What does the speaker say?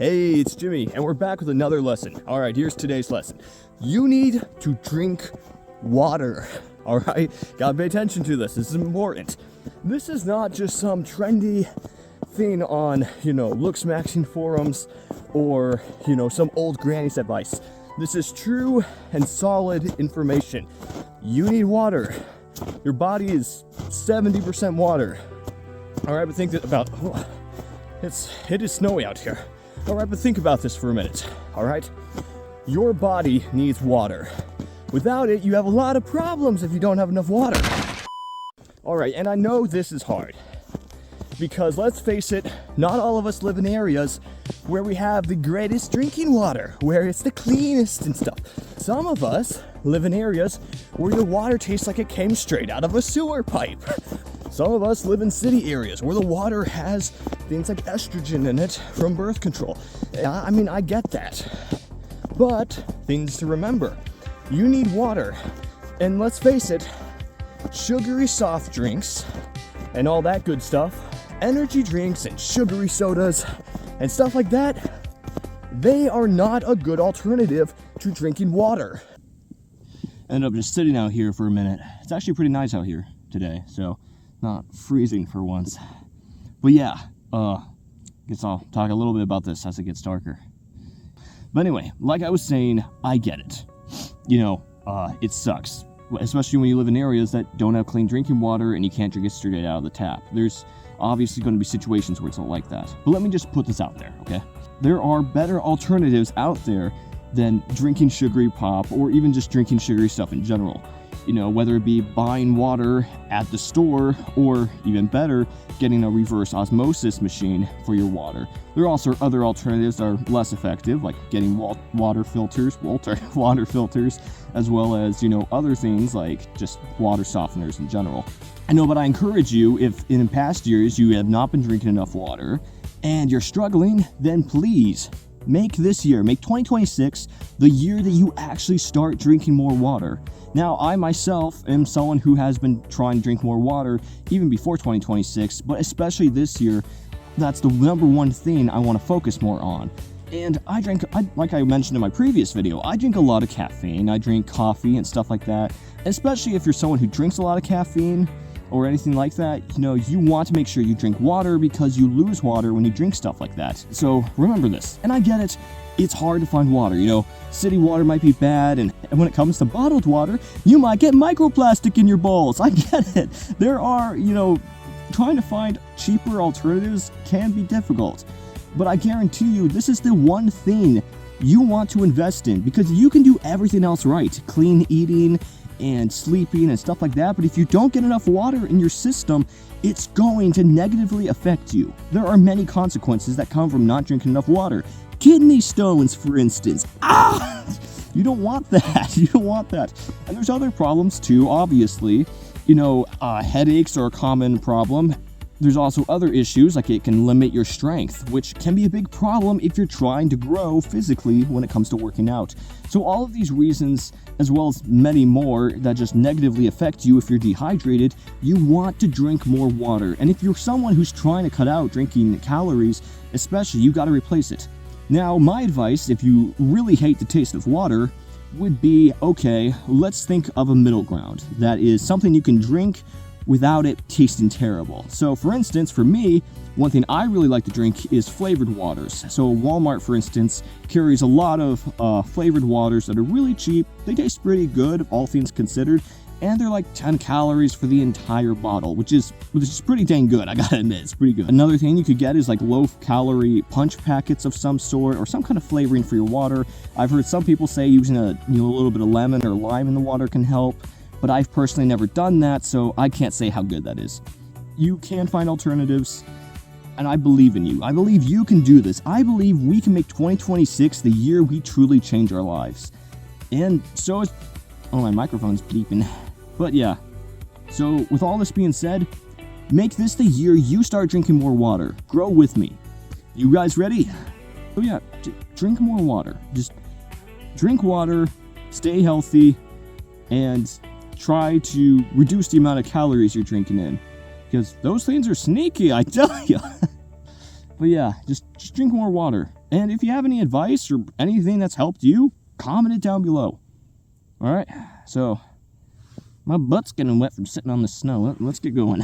Hey, it's Jimmy, and we're back with another lesson. All right, here's today's lesson. You need to drink water. All right, gotta pay attention to this. This is important. This is not just some trendy thing on, looks maxing forums or, some old granny's advice. This is true and solid information. You need water. Your body is 70% water. All right, but think about, it is snowy out here. All right, but think about this for a minute, all right? Your body needs water. Without it, you have a lot of problems if you don't have enough water. All right, and I know this is hard because let's face it, not all of us live in areas where we have the greatest drinking water, where it's the cleanest and stuff. Some of us live in areas where your water tastes like it came straight out of a sewer pipe. Some of us live in city areas where the water has things like estrogen in it from birth control. I mean, I get that. But things to remember. You need water. And let's face it, sugary soft drinks and all that good stuff, energy drinks and sugary sodas and stuff like that, they are not a good alternative to drinking water. Ended up just sitting out here for a minute. It's actually pretty nice out here today, so not freezing for once. But yeah, guess I'll talk a little bit about this as it gets darker. But anyway, like I was saying, I get it. It sucks, especially when you live in areas that don't have clean drinking water and you can't drink it straight out of the tap. There's obviously going to be situations where it's not like that. But let me just put this out there, okay? There are better alternatives out there than drinking sugary pop or even just drinking sugary stuff in general. Whether it be buying water at the store or even better, getting a reverse osmosis machine for your water. There are also other alternatives that are less effective, like getting water filters, as well as, other things like just water softeners in general. I know, but I encourage you, if in past years you have not been drinking enough water and you're struggling, then please make 2026 the year that you actually start drinking more water. Now, I myself am someone who has been trying to drink more water even before 2026, but especially this year, that's the number one thing I want to focus more on. And like I mentioned in my previous video, I drink a lot of caffeine. I drink coffee and stuff like that. Especially if you're someone who drinks a lot of caffeine or anything like that, you want to make sure you drink water because you lose water when you drink stuff like that. So remember this. And I get it. It's hard to find water, city water might be bad, and when it comes to bottled water, you might get microplastic in your bowls. I get it. There are, trying to find cheaper alternatives can be difficult, but I guarantee you this is the one thing you want to invest in because you can do everything else right, clean eating and sleeping and stuff like that, but if you don't get enough water in your system, it's going to negatively affect you. There are many consequences that come from not drinking enough water. Kidney stones, for instance. You don't want that. You don't want that. And there's other problems too, obviously. Headaches are a common problem. There's also other issues, like it can limit your strength, which can be a big problem if you're trying to grow physically when it comes to working out. So all of these reasons, as well as many more that just negatively affect you if you're dehydrated, you want to drink more water. And if you're someone who's trying to cut out drinking calories, especially, you got to replace it. Now, my advice, if you really hate the taste of water, would be, okay, let's think of a middle ground. That is something you can drink without it tasting terrible. So, for instance, for me, one thing I really like to drink is flavored waters. So, Walmart, for instance, carries a lot of flavored waters that are really cheap. They taste pretty good, all things considered, and they're like 10 calories for the entire bottle, which is pretty dang good, I gotta admit, it's pretty good. Another thing you could get is like low-calorie punch packets of some sort, or some kind of flavoring for your water. I've heard some people say using a little bit of lemon or lime in the water can help, but I've personally never done that, so I can't say how good that is. You can find alternatives, and I believe in you. I believe you can do this. I believe we can make 2026 the year we truly change our lives. And so is... Oh, my microphone's bleeping. But yeah, so with all this being said, make this the year you start drinking more water. Grow with me. You guys ready? So yeah, drink more water. Just drink water, stay healthy, and try to reduce the amount of calories you're drinking in. Because those things are sneaky, I tell you. But yeah, just drink more water. And if you have any advice or anything that's helped you, comment it down below. All right, so my butt's getting wet from sitting on the snow. Let's get going.